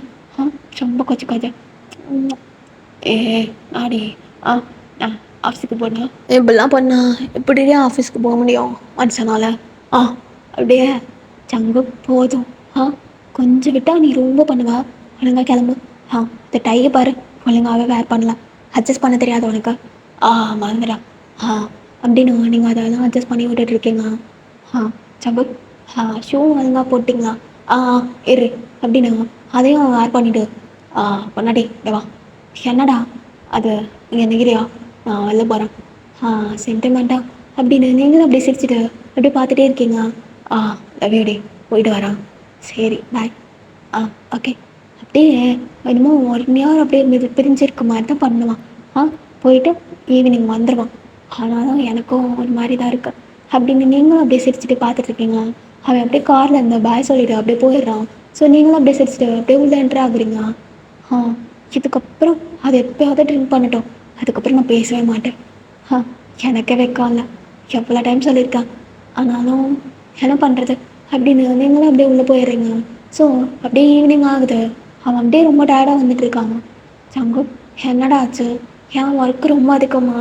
ரொம்ப கொச்சு கொச்ச. ஆடி நான் ஆஃபீஸுக்கு போனா இப்படிலாம் பண்ணா எப்படியே ஆஃபீஸ்க்கு போக முடியும் மனுஷனால? அப்படியே சங்கு போதும். கொஞ்சம் விட்டா நீ ரொம்ப பண்ணுவா. ஒழுங்கா கிளம்பு. இந்த டையை பாரு, ஒழுங்காகவே வேர் பண்ணலாம், அட்ஜஸ்ட் பண்ண தெரியாது உனக்கு. மறந்துடா. அப்படின்னு நீங்கள் அதெல்லாம் அட்ஜஸ்ட் பண்ணி விட்டுட்டு இருக்கீங்க. சங்கு ஷூ ஒழுங்காக போட்டிங்களா? இரு அப்படின்னு அதையும் வேர் பண்ணிவிட்டு பொன்னாடி வா. என்னடா அது இங்கே நிற்கிறியா? நான் வெளில போகிறேன். சென்டிமெண்ட்டா அப்படின்னு நீங்களும் அப்படியே சிரிச்சுட்டு அப்படியே பார்த்துட்டே இருக்கீங்க. லவ் யூ டே, போயிட்டு வரான். சரி பாய். ஓகே. அப்படியே என்னமோ 1 hour அப்படியே பிரிஞ்சிருக்க மாதிரி தான் பண்ணுவான். போயிட்டு ஈவினிங் வந்துடுவான். ஆனாலும் எனக்கும் ஒரு மாதிரி தான் இருக்குது அப்படின்னு நீங்களும் அப்படியே சிரிச்சுட்டு பார்த்துட்ருக்கீங்க. அவன் அப்படியே காரில் இருந்த பாய் சொல்லிவிட்டு அப்படியே போயிடுறான். ஸோ நீங்களும் அப்படியே சிரிச்சுட்டு அப்படியே உள்ள என்ட்ரு ஆகுறீங்க. இதுக்கப்புறம் அது எப்போயாவது ட்ரிங்க் பண்ணட்டும், அதுக்கப்புறம் நான் பேசவே மாட்டேன். எனக்கே வைக்கால எவ்வளோ டைம் சொல்லியிருக்கேன், ஆனாலும் என்ன பண்ணுறது அப்படின்னு நீங்களும் அப்படியே உள்ளே போயிடுறீங்க. ஸோ அப்படியே ஈவினிங் ஆகுது. அவன் அப்படியே ரொம்ப டயர்டாக வந்துட்டு இருக்காங்க. சங்கு என்னடா ஆச்சு? என் ஒர்க்கு ரொம்ப அதிகமா?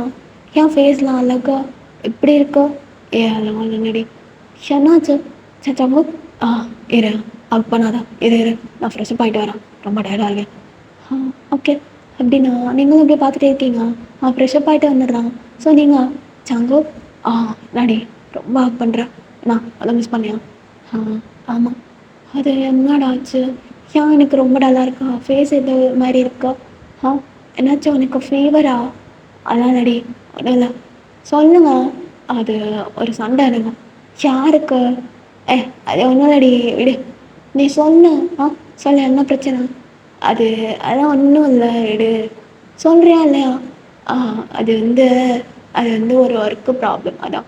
என் ஃபேஸ்லாம் அழகா எப்படி இருக்கோ? அதெல்லாம் இல்லைடி. என்னாச்சு? சங்கு இரு அப் பண்ணாதான், இரு நான் ஃப்ரெஷ்ஷப் ஆகிட்டு வரேன், ரொம்ப டயர்டாக இருக்கேன். ஓகே அப்படின்னா நீங்களும் அப்படியே பார்த்துட்டே இருக்கீங்க. ஃப்ரெஷ்ஷப் ஆகிட்டு வந்துடுறான். ஸோ நீங்கள் சங்கு நாடி ரொம்ப ஒர்க் பண்ணுறேன், நான் அதை மிஸ் பண்ணியா? ஆமாம். அது என்னடா ஆச்சு? ஏன் எனக்கு ரொம்ப டல்லாக இருக்கா? ஃபேஸ் எது மாதிரி இருக்கா? என்னாச்சும் உனக்கு ஃபீவரா? அதெல்லாம் நடி ஒன்றும் இல்லை. சொல்லுங்க. அது ஒரு சண்டை இருக்கும். யாருக்கு? அது ஒன்றும் இல்லடி, விடு. நீ சொன்ன சொல்ல என்ன பிரச்சனை? அதெல்லாம் ஒன்றும் இல்லை, விடு. சொல்கிறியா இல்லையா? அது வந்து ஒரு ஒர்க்கு ப்ராப்ளம், அதான்.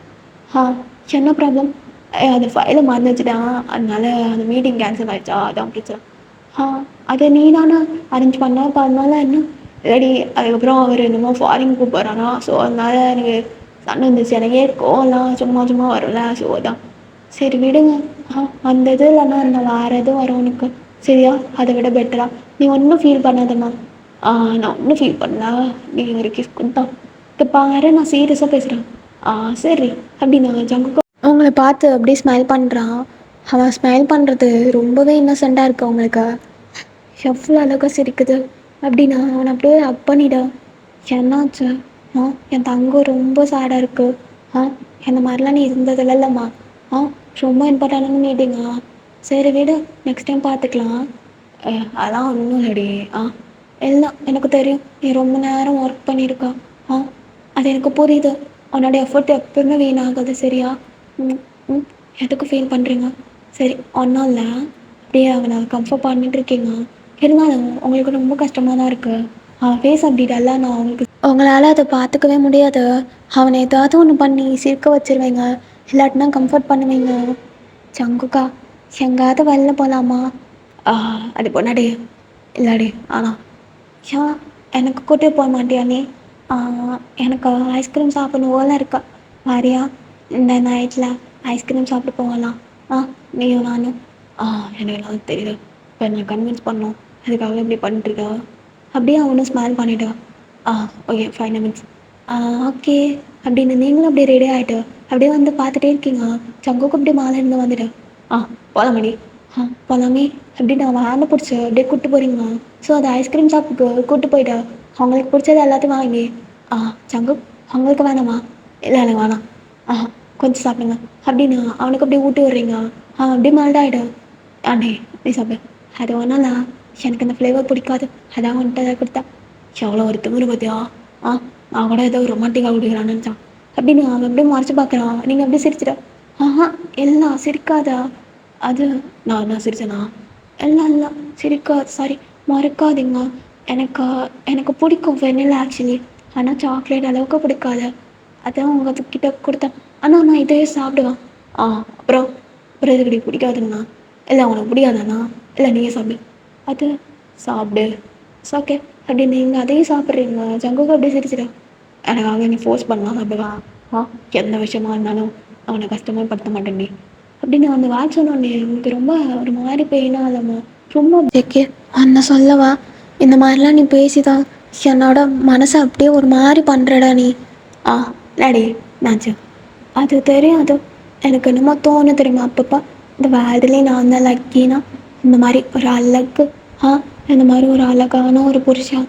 என்ன ப்ராப்ளம்? அந்த ஃபைலை மறந்து வச்சுட்டான். அதனால அந்த மீட்டிங் கேன்சல் ஆயிடுச்சா, அதான் பிரச்சனை. ஆ அதை நீ தானே அரேஞ்ச் பண்ண, அப்போ அதனால என்ன ரெடி. அதுக்கப்புறம் அவர் என்னமோ ஃபாரின் கூப்பிட்றானா, ஸோ அதனால எனக்கு சண்டை வந்துச்சு. எனக்கே கோவம்லாம் சும்மா சும்மா வரல, ஸோ அதான். சரி விடுங்க. அந்த இது இல்லைன்னா இந்த வேறு எதுவும் வரும் உனக்கு, சரியா? அதை விட பெட்டரா நீ ஒன்றும் ஃபீல் பண்ணாதம்மா. நான் ஒன்றும் ஃபீல் பண்ணல. நீ ஒரு கிஃப்ட் கொடுத்தா இப்போ பாரு, நான் சீரியஸாக பேசுகிறேன். சரி அப்படின்னா ஜங்குக்கோ அவங்கள பார்த்து அப்படியே ஸ்மைல் பண்ணுறான். அவன் ஸ்மைல் பண்ணுறது ரொம்பவே இன்னசென்ட்டாக இருக்குது அவங்களுக்கு. எவ்வளோ அழகாக சிரிக்குது அப்படின்னா அவனை அப்படியே ஹக் பண்ணிட. என்னாச்சு? என் தங்கம் ரொம்ப சேடாக இருக்குது. இந்த மாதிரிலாம் நீ இருந்ததில்ல இல்லைம்மா. ஆ ரொம்ப இம்பார்ட்டண்டான மீட்டிங்கா? சரி விடு, நெக்ஸ்ட் டைம் பார்த்துக்கலாம். அதெல்லாம் ஒன்றும் இல்லடி. எல்லாம் எனக்கு தெரியும், நீ ரொம்ப நேரம் ஒர்க் பண்ணியிருக்கா. ஆ அது எனக்கு புரியுது. உன்னோட எஃபர்ட் எப்பவுமே வீணாகுது, சரியா? ம் ம் எதுக்கு ஃபீல் பண்ணுறீங்க? சரி ஒன்றும் இல்லை, அப்படியே அவனை கம்ஃபர்ட் பண்ணிட்டு இருக்கீங்க. இருந்தாலும் உங்களுக்கு ரொம்ப கஷ்டமாக தான் இருக்குது. ஃபேஸ் அப்படி டல்லாக நான் உங்களுக்கு உங்களால் அதை பார்த்துக்கவே முடியாது. அவனை ஏதாவது ஒன்று பண்ணி சிரிக்க வச்சிருவீங்க, இல்லாட்டினா கம்ஃபர்ட் பண்ணுவீங்க. சங்குக்கா, எங்காவது வெளில போகலாமா? அது பொண்ணாடி இல்லாடி. ஆனால் ஏன் எனக்கு கூட்டிட்டு போக மாட்டியா நீ? எனக்கு ஐஸ்கிரீம் சாப்பிடணும் போல இருக்கா. வாரியா? இந்த நைட்டில் ஐஸ்கிரீம் சாப்பிட்டு போகலாம். நீயும் நானும். எனக்கு எல்லாம் தெரியுது. இப்போ நான் கன்வின்ஸ் பண்ணோம், அதுக்காக இப்படி பண்ணிட்டுருக்கா. அப்படியே அவனும் ஸ்மைல் பண்ணிட்டா. Okay 5 Nimitz. ஓகே அப்படின்னு நீங்களும் அப்படியே ரெடி ஆகிட்டு அப்படியே வந்து பார்த்துட்டே இருக்கீங்க. சங்குக்கு அப்படியே மாலை இருந்து வந்துட்டு போகலாமடி. போகலாமே அப்படின்னு அவன் ஹேண்டை பிடிச்சி அப்படியே கூப்பிட்டு போகிறீங்க. ஸோ அது ஐஸ்கிரீம் ஷாப்புக்கு கூப்பிட்டு போயிட்டா. அவங்களுக்கு பிடிச்சது எல்லாத்தையும் வாங்கி. சங்கு அவங்களுக்கு வேணாமா? இல்லை எனக்கு வேணாம். கொஞ்சம் சாப்பிடுங்க அப்படின்னு அவனுக்கு அப்படியே ஊட்டி விட்றீங்க. அப்படியே மெல்ட் ஆகிடும். ஆண்டே நீ சாப்பிடு. அது ஒன்றும்ல, எனக்கு இந்த ஃப்ளேவர் பிடிக்காது, அதான் வந்துட்டு அதை கொடுத்தா. எவ்வளோ ஒரு திமிரு பார்த்தியா? நான் கூட ஏதோ ரொமான்டிக்காக குடிக்கிறான்னு நினச்சான் அப்படின்னு அவன் அப்படியே மறைச்சு பார்க்குறான். நீங்கள் அப்படியே சிரிச்சிட்ட. எல்லாம் சிரிக்காதா? அது நான் சிரிச்சேனா? எல்லாம் இல்லை சிரிக்கா, சாரி, மறக்காதீங்க. எனக்கு எனக்கு பிடிக்கும் வெண்ணிலா ஆக்சுவலி, ஆனால் சாக்லேட் அளவுக்கு பிடிக்காது. அதான் உங்ககிட்ட கொடுத்தேன். ஆனால் நான் இதையே சாப்பிடுவேன். அப்புறம் அப்புறம் இதுக்கடி பிடிக்காதுங்கண்ணா? இல்லை உனக்கு பிடிக்காதாண்ணா? இல்லை நீயே சாப்பிடு. அது சாப்பிடு, ஓகே அப்படி நீங்கள் அதையும் சாப்பிட்றீங்க. ஜங்குக்கு அப்படியே சிரிச்சிடும். எனக்காக நீ ஃபோர்ஸ் பண்ணலாம் சாப்பிடுவான். எந்த விஷயமா இருந்தாலும் அவனை கஷ்டமே படுத்த மாட்டேன்டி அப்படின்னு அந்த வாட்ச் சொன்னோடனே உங்களுக்கு ரொம்ப ஒரு மாதிரி பெயினாக இல்லைம்மா, ரொம்ப ஜெக்கே அண்ணன் சொல்லவா? இந்த மாதிரிலாம் நீ பேசிதான் என்னோட மனசை அப்படியே ஒரு மாதிரி பண்ணுறடா நீ. டாடி நாச்சு அது தெரியாது. எனக்கு என்னமோ தோணும் தெரியுமா, அப்பப்போ இந்த வேர்ல்டுலேயே நான் தான் லக்கினா இந்த மாதிரி ஒரு அழகு, இந்த மாதிரி ஒரு அழகான ஒரு புருஷன்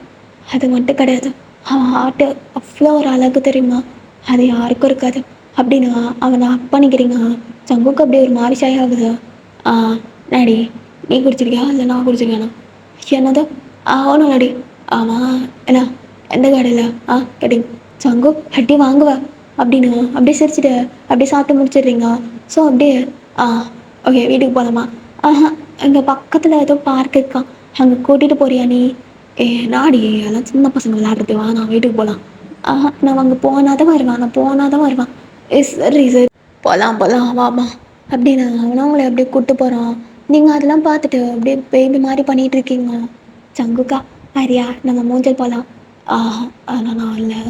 அது மட்டும் கிடையாது. அவன் ஹார்ட்டு அவ்வளோ ஒரு அழகு தெரியுமா, அது யாருக்கும் இருக்காது அப்படின்னு அவனை ஹக் பண்ணிக்கிறீங்க. சங்குக்கு அப்படியே ஒரு மாதிரி ஷை ஆகுது. டாடி நீ குடிச்சிருக்கியா இல்லை நான் குடிச்சிருக்கேனா? என்னது? ஒன்றும் டாடி. ஆமாம் என்ன எந்த கடையில்? கேட்டிங்க சங்கு ஹட்டி வாங்குவேன் அப்படின்னு அப்படியே சிரிச்சுட்டு அப்படியே சாப்பிட்டு முடிச்சிடுறீங்க. ஸோ அப்படியே ஓகே வீட்டுக்கு போகலாமா? எங்கள் பக்கத்தில் ஏதோ பார்க் இருக்கான், அங்கே கூட்டிகிட்டு போறியா நீ? நாடி அதெல்லாம் சின்ன பசங்க விளையாடுறது, வா நான் வீட்டுக்கு போகலாம். நான் அங்கே போனால் தான் வருவேன், நான் போனால் தான் வருவேன். சரி சரி போகலாம் போகலாம் வாமா அப்படின்னு அவனும் அவங்கள அப்படியே கூப்பிட்டு போகிறான். நீங்கள் அதெல்லாம் பார்த்துட்டு அப்படியே பேபி மாதிரி பண்ணிகிட்டு இருக்கீங்க. சங்குக்கா ஆரியா நம்ம மூஞ்சல் போகலாம். அதெல்லாம் நான் இல்லை,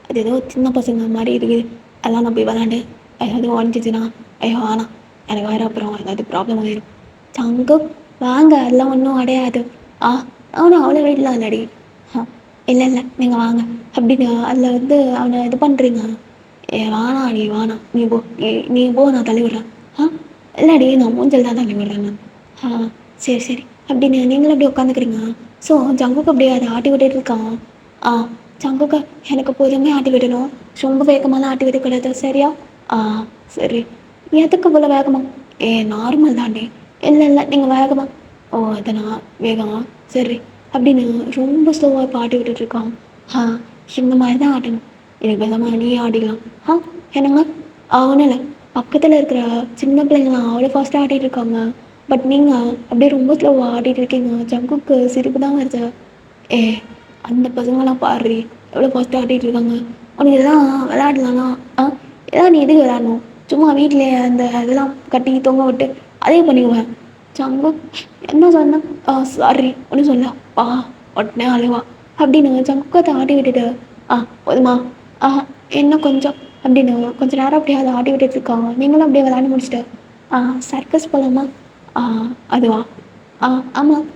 அது ஏதோ சின்ன பசங்க மாதிரி இருக்குது, அதெல்லாம் நான் போய் விளாண்டு ஏதாவது உடஞ்சிச்சின்னா ஐயோ ஆனால் எனக்கு வேறு அப்புறம் ஏதாவது ப்ராப்ளம் ஆகிடும். சங்கு வாங்க அதெல்லாம் ஒன்றும் அடையாது. அவனும் அவ்வளோ வீடலாம் இல்லடி. இல்லை இல்லை நீங்கள் வாங்க அப்படின்னு அதில் வந்து அவனை இது பண்ணுறீங்க. வேணாம் நீ வேணாம், நீ போ, நீ போ நான் தள்ளி விடுறேன். இல்லடி நான் மூஞ்சல் தான் தள்ளி விடுறேன் நான். சரி சரி அப்படின்னு நீங்களும் அப்படியே உட்காந்துக்கிறீங்க. ஸோ ஜங்குக்கு அப்படியே அதை ஆட்டி விட்டுட்டு இருக்கான். சங்குக்கு எனக்கு பொறுமையாக ஆட்டி விடணும், ரொம்ப வேகமாலாம் ஆட்டி விடக்கூடாது, சரியா? சரி. எதுக்கு இவ்வளோ வேகமா? நார்மல் தாண்டி. இல்லை இல்லை நீங்கள் வேகமா. அதை நான் வேகமா? சரி அப்படின்னு ரொம்ப ஸ்லோவாக இப்போ ஆட்டி விட்டுட்ருக்கான். இந்த மாதிரி தான் ஆட்டணும், எனக்கு பேசாமல் நீ ஆடிக்கலாம். என்னங்க? ஒன்றும் இல்லை, பக்கத்தில் இருக்கிற சின்ன பிள்ளைங்களாம் அவ்வளோ ஃபாஸ்ட்டாக ஆட்டிகிட்டு இருக்காங்க, பட் நீங்கள் அப்படியே ரொம்ப ஸ்லோவாக ஆடிட்டு இருக்கீங்க. ஜங்குக்கு சிரிப்பு தான் வருது. ஏ அந்த பசங்களாம் பாடுறி எவ்வளோ ஃபாஸ்ட்டாக ஆட்டிகிட்டு இருக்காங்க, உனக்கு இதெல்லாம் விளையாடலாம்னா இதெல்லாம் நீ எதுக்கு விளையாடணும்? சும்மா வீட்டிலே அந்த இதெல்லாம் கட்டி தொங்க விட்டு அதே பண்ணிக்குவேன். சங்கு என்ன சொன்னா சாரி ஒன்றும் சொல்ல வா உடனே அழுவா அப்படின்னு சங்கத்தை ஆட்டி விட்டுட்டு போதுமா ஆ இன்னும் கொஞ்சம் அப்படின்னு கொஞ்ச நேரம் அப்படியே அதை ஆட்டி விட்டுட்டு இருக்காங்க. நீங்களும் அப்படியே விளையாண்டு முடிச்சுட்டு சர்க்கஸ் போகலாமா ஆ அதுவா ஆமாம்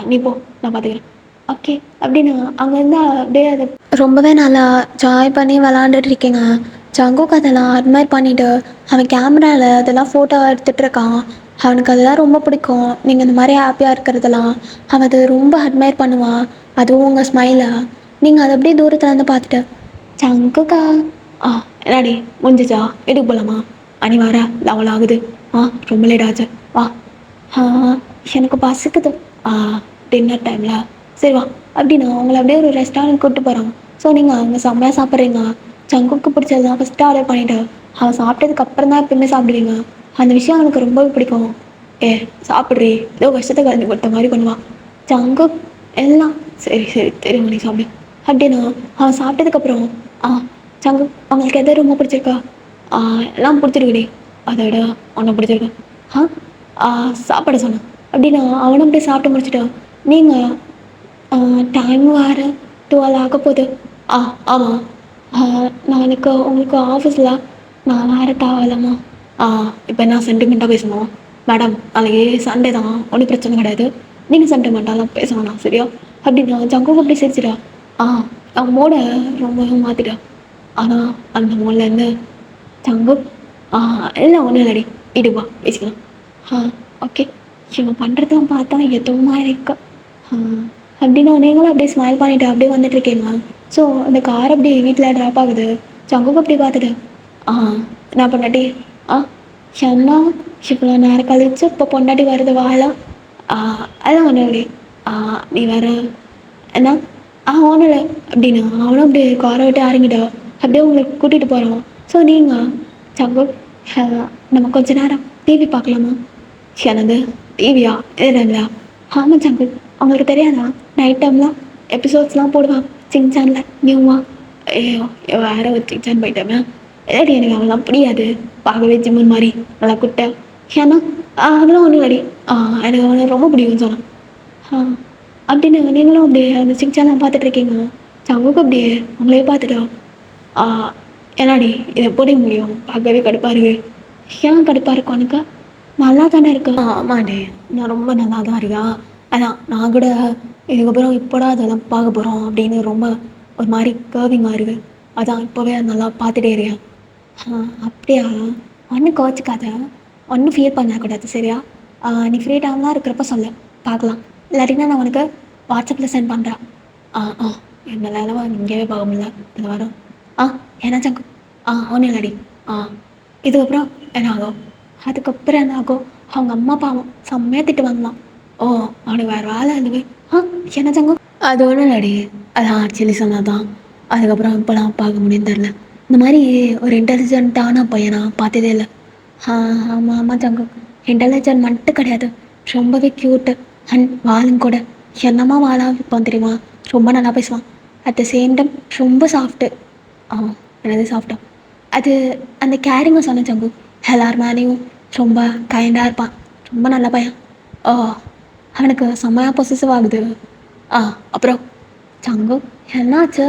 நீ போ நான் பார்த்துக்கிறேன் ஓகே அப்படின்னு அங்கேருந்து அப்படியே அதை ரொம்பவே நல்லா ஜாய் பண்ணி விளாண்டுட்டு இருக்கேங்க. ஜங்குக்கு அதெல்லாம் அட்மையர் பண்ணிவிட்டு அவன் கேமராவில் அதெல்லாம் ஃபோட்டோ எடுத்துகிட்டு இருக்கான். அவனுக்கு அதெல்லாம் ரொம்ப பிடிக்கும். நீங்கள் இந்த மாதிரி ஹாப்பியாக இருக்கிறதெல்லாம் அவன் அது ரொம்ப அட்மையர் பண்ணுவான். அதுவும் உங்கள் ஸ்மைலை நீங்கள் அதை அப்படியே தூரத்தில் இருந்து பார்த்துட்டு சங்குக்கா என்னடி முடிஞ்சிச்சா வீட்டுக்கு போகலாமா அனி வர லெவல் ஆகுது ரொம்ப லேட் ஆச்சு வா ஆ எனக்கு பசிக்குது டின்னர் டைமில் சரி வா அப்படின்னு அவங்கள அப்படியே ஒரு ரெஸ்டாரண்ட் கூப்பிட்டு போகிறான். ஸோ நீங்கள் அங்கே செம்மையாக சாப்பிட்றீங்க. சங்குக்கு பிடிச்சதுதான் ஃபஸ்ட்டு ஆர்டர் பண்ணிவிட்டு அவன் சாப்பிட்டதுக்கு அப்புறம் தான் எப்பவுமே சாப்பிடுவீங்க. அந்த விஷயம் அவனுக்கு ரொம்பவே பிடிக்கும். சாப்பிட்றி ஏதோ கஷ்டத்தை கலந்து கொடுத்த மாதிரி பண்ணுவான். சங்கு எல்லாம் சரி சரி தெரியும் நீ சாப்பிடு அப்படின்னு அவன் சாப்பிட்டதுக்கப்புறம் சங்கு அவங்களுக்கு எதை ரொம்ப பிடிச்சிருக்கா எல்லாம் பிடிச்சிருக்குடி அதோட ஒன்றை பிடிச்சிருக்கு சாப்பாடு சொன்னான் அப்படின்னு அவனும் அப்படியே சாப்பிட்டு முடிச்சுட்டான். நீங்கள் டைம் வேறு 12 ஆக போகுது ஆமாம் நாளைக்கு உங்களுக்கு ஆஃபீஸில் நான் வேறு தேவையில்லம்மா இப்போ என்ன சென்டிமெண்ட்டாக பேசணும் மேடம் நாளைக்கு சண்டே தான் ஒன்றும் பிரச்சனை கிடையாது நீங்கள் சென்டிமெண்ட்டாலாம் பேச வேணாம் சரியா அப்படின்னா ஜங்குக்கு அப்படி சிரிச்சிட்டா அவன் மோட ரொம்ப மாற்றிட்டா. ஆனால் அந்த மோட்லேருந்து ஜங்கு இல்லை ஒன்றும் இல்லடி இடுப்பா பேசிக்கலாம் ஓகே இவன் பண்ணுறதும் பார்த்தா எதுவுமா இருக்கா அப்படின்னு நீங்களும் அப்படியே ஸ்மைல் பண்ணிவிட்டு அப்படியே வந்துட்டுருக்கீங்க. ஸோ அந்த கார் அப்படி வீட்டில் ட்ராப் ஆகுது. சங்குக்கு அப்படி பார்த்துட்டு நான் பொண்டாட்டி என்ன இவ்வளோ நேரம் கழிச்சு இப்போ பொண்டாட்டி வருது வாழலாம் அதான் ஒன்றும் இல்லடி நீ வேற என்ன ஒன்றும் இல்லை அப்படின்னு அவனும் அப்படியே காரை விட்டு இறங்கிட்டா அப்படியே உங்களுக்கு கூட்டிகிட்டு போகிறான். ஸோ நீங்கள் சங்கு நம்ம கொஞ்ச நேரம் டிவி பார்க்கலாமா எனது டிவியா எதுங்களா ஆமாம் சங்கு அவங்களுக்கு தெரியாதா நைட் டைம்லாம் எபிசோட்ஸ்லாம் போடுவான் சின்சானில் நியூவா வேறு ஒரு சின்சான் போயிட்டேன் இல்லாடி எனக்கு அவெல்லாம் புரியாது பார்க்கவே ஜிம்மன் மாதிரி நல்லா குட்டை ஏன்னா அதெல்லாம் ஒன்றும் இல்லடி எனக்கு அவனை ரொம்ப பிடிக்கும்னு சொன்னான் அப்படின்னு நீங்களும் அப்படியே அந்த சின்சான்லாம் பார்த்துட்ருக்கீங்க. சங்குக்கு அப்படியே அவங்களே பார்த்துட்டோம் என்னாடி இதை போட முடியும் பார்க்கவே கடுப்பாக இருக்கு ஏன் கடுப்பாக இருக்கும் உனக்கு நல்லா தானே இருக்கு ஆமாண்டே நான் ரொம்ப நல்லா தான் இருக்கா அதான் நான் கூட இதுக்கப்புறம் இப்போடா அதெல்லாம் பார்க்க போகிறோம் அப்படின்னு ரொம்ப ஒரு மாதிரி கர்விங்காக இருக்குது. அதான் இப்போவே நல்லா பார்த்துட்டே இருக்கேன் அப்படியா ஒன்றும் கோச்சிக்காத ஒன்றும் ஃபீல் பண்ணக்கூடாது சரியா நீ ஃப்ரீ டைம்லாம் இருக்கிறப்ப சொல்ல பார்க்கலாம் இல்லாட்டினா நான் உனக்கு வாட்ஸ்அப்பில் சென்ட் பண்ணுறேன். என்ன வேலைவா இங்கேயே பார்க்க முடியல இந்த வாரம் என்ன சங்கு ஒன்றும் இல்லடி இதுக்கப்புறம் என்ன ஆகும் அதுக்கப்புறம் என்ன ஆகும் அவங்க அம்மா பாவம் செம்மையாக திட்டு வாங்கலாம். அவனுக்கு வேறு வேலை இல்லைவே என்ன சங்கு அது ஒன்றும் இல்லடி அதான் ஆக்சுவலி சொன்னாதான் அதுக்கப்புறம் இப்போலாம் பார்க்க முடியும்னு தெரில. இந்த மாதிரி ஒரு இன்டெலிஜென்ட்டான பையனா பார்த்ததே இல்லை. ஆமாம் ஆமாம் சங்கு இன்டெலிஜென்ட் மட்டும் கிடையாது ரொம்பவே க்யூட்டு அண்ட் வாழும் கூட என்னமா வாழா இருப்பான் தெரியுமா ரொம்ப நல்லா பேசுவான். அட் த சேம் டைம் ரொம்ப சாஃப்ட்டு என்னது சாஃப்டா அது அந்த கேரிங்க சொன்ன சங்கு எல்லார் மேலேயும் ரொம்ப கைண்டாக இருப்பான் ரொம்ப நல்ல பையன். அவனுக்கு செம்மையாக பொசசிவ் ஆகுது. அப்புறம் சங்கு என்னாச்சு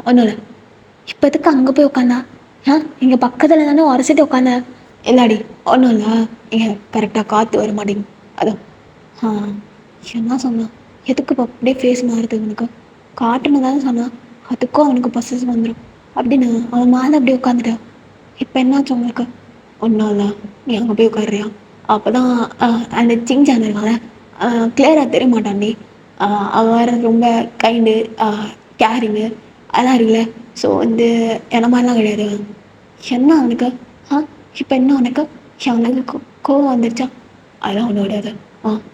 ஒன்றும் இல்லை இப்போதுக்கு அங்கே போய் உட்காந்தா இங்கே பக்கத்தில் தானே உரசிட்டு உட்காந்த இல்லாடி ஒன்றும் இல்லை இங்கே கரெக்டாக காற்று வர மாட்டேங்குது அதான் என்ன சொன்னான் எதுக்கு இப்போ அப்படியே ஃபேஸ் மாறுது அவனுக்கு காட்டுன்னு தானே சொன்னான் அதுக்கும் அவனுக்கு பொசசிவ் வந்துடும் அப்படின்னு அவன் மேலே அப்படியே உட்காந்துட்டான். இப்போ என்னாச்சு உங்களுக்கு ஒன்றும் இல்லை நீ அங்கே போய் உட்காடுறியா அப்போ தான் அந்த சிங் சேனல்னால கிளியராக தெரிய மாட்டான்டி அவன் வேறு ரொம்ப கைண்டு கேரிங்கு அதெல்லாம் இருக்குல்ல. ஸோ வந்து என்ன மாதிரிலாம் கிடையாது. என்ன அவனுக்கு இப்போ என்ன உனக்கு அவனுக்கு கோவம் வந்துருச்சா அதெல்லாம் ஒன்றும் கிடையாது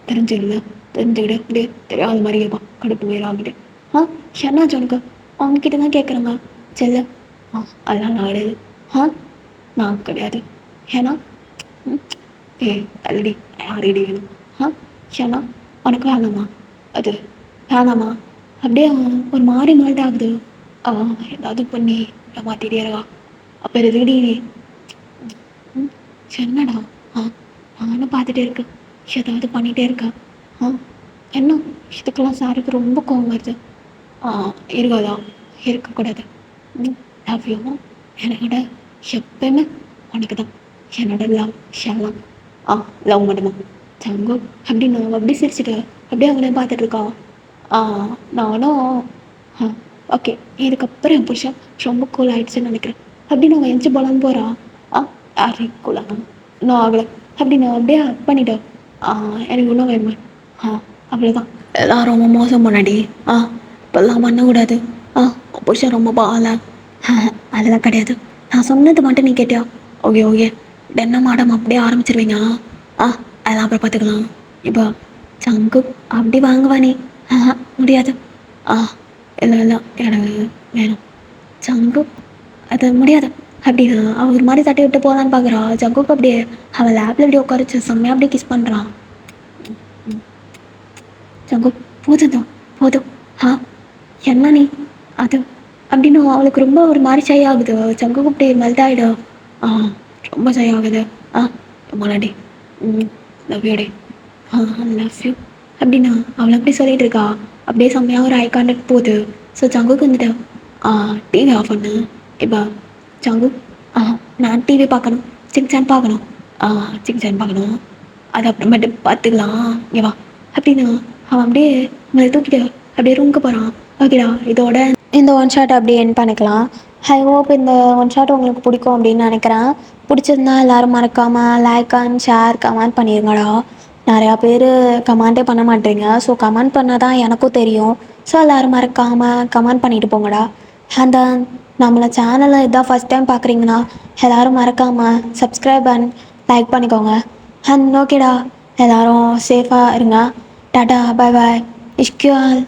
தெரிஞ்சுக்கல தெரிஞ்சுக்கிட்டு அப்படியே தெரியாத மாதிரி கேட்பான் கடுப்பு வேறு ஆகிட்டு என்னாச்சு உனக்கு அவங்கக்கிட்ட தான் கேட்குறாங்க செல்ல அதெல்லாம் நான் கிடையாது நான் கிடையாது ஏன்னா ஆல்ரெடி யாரடி வேணும் ஏன்னா உனக்கு வேணாமா அது வேணாமா அப்படியே ஒரு மாறி மாறிட்டு ஆகுது ஏதாவது பண்ணி மாற்றிட்டே இருக்கா அப்போ ரெடி என்னடா? ஆ நானும் பார்த்துட்டே இருக்கேன். ஏதாவது பண்ணிகிட்டே இருக்கா? ஆ என்ன இதுக்கெல்லாம் சாருக்கு ரொம்ப கோவம் வருது. ஆ இருக்காதா? இருக்கக்கூடாது. லவ் யூ என்னோட எப்பயுமே உனக்கு தான். என்னோட லவ் ஷெல்லாம். லவ் மட்டும்தான். தங்கம் அப்படின்னு அவள் அப்படியே சிரிச்சுட்டு அப்படியே அவங்களே பார்த்துட்டு இருக்கா. ஆ நானும் ஆ ஓகே இதுக்கப்புறம் என் புருஷன் ரொம்ப கூல் ஆயிடுச்சுன்னு நினைக்கிறேன் அப்படின்னு அவன் எஞ்சி போலான்னு போகிறா. ஆ யாரு கூலாக இன்னும் ஆகலை அப்படின்னு அப்படியே ஹக் பண்ணிட்டேன். எனக்கு இன்னும் வேணுமா? அவ்வளோதான். எல்லாம் ரொம்ப மோசம் பண்ணடி. இப்பெல்லாம் பண்ணக்கூடாது. உன் புருஷன் ரொம்ப பால. அதெல்லாம் கிடையாது. நான் சொன்னது மட்டும் நீ கேட்டியா? Okay okay. என்ன மேடம் அப்படியே ஆரம்பிச்சிருவீங்க? அதெல்லாம் அப்புறம் பார்த்துக்கலாம். இப்போ சங்கு அப்படி வாங்குவா நீ? முடியாது. ஆ இல்லை இல்லை எனக்கு வேணும். சங்கு அது முடியாது அப்படின்னு அவன் ஒரு மாதிரி தட்டி விட்டு போகலான்னு பார்க்குறா. ஜங்குக்கு அப்படியே அவள் லேப்ல அப்படியே உட்காரிச்சு செம்மையாக அப்படியே கிஸ் பண்ணுறான். ஜங்கு போதும் தான் போதும். என்ன நீ அது அப்படின்னு அவளுக்கு ரொம்ப ஒரு மாதிரி சை ஆகுது. ஜங்குக்கு அப்படியே மெல்ட் ஆகிடும். ரொம்ப சை ஆகுது. ரொம்ப நடி. Love you day. Love you அப்படின்னா அவளை அப்படி சொல்லிட்டு இருக்கா. அப்படியே செம்மையாக ஒரு ஐ கான்டாக்ட் போகுது. ஸோ ஜங்குக்கு வந்துட்டு டிவி ஆஃப் பண்ணு. இப்போ ஜங்கு நான் டிவி பார்க்கணும். சின்சான் பார்க்கணும். சின்சான் பார்க்கணும். அது அப்புறமேட்டு பார்த்துக்கலாம் இங்கே வா அப்படின்னு அவன் அப்படியே உங்களை தூக்கிட்டு அப்படியே ரூமுக்கு போகிறான். ஓகேடா இதோட இந்த ஒன் ஷாட் அப்படியே என் பண்ணிக்கலாம். ஐ ஹோப் இந்த ஒன் ஷாட் உங்களுக்கு பிடிக்கும் அப்படின்னு நினைக்கிறேன். பிடிச்சிருந்தா எல்லோரும் மறக்காமல் லைக் அண்ட் ஷேர் கமெண்ட் பண்ணிடுங்கடா. நிறையா பேர் கமெண்ட்டே பண்ண மாட்டேறீங்க. ஸோ கமெண்ட் பண்ணால் தான் எனக்கும் தெரியும். ஸோ எல்லோரும் மறக்காமல் கமெண்ட் பண்ணிவிட்டு போங்கடா. அண்ட் நம்மளை சேனலை இதான் ஃபஸ்ட் டைம் பார்க்குறீங்கன்னா எல்லோரும் மறக்காமல் சப்ஸ்கிரைப் அண்ட் லைக் பண்ணிக்கோங்க. அண்ட் ஓகேடா எல்லோரும் சேஃபாக இருங்க. டாடா பாய் பாய் இஷ்கியூ ஆல்.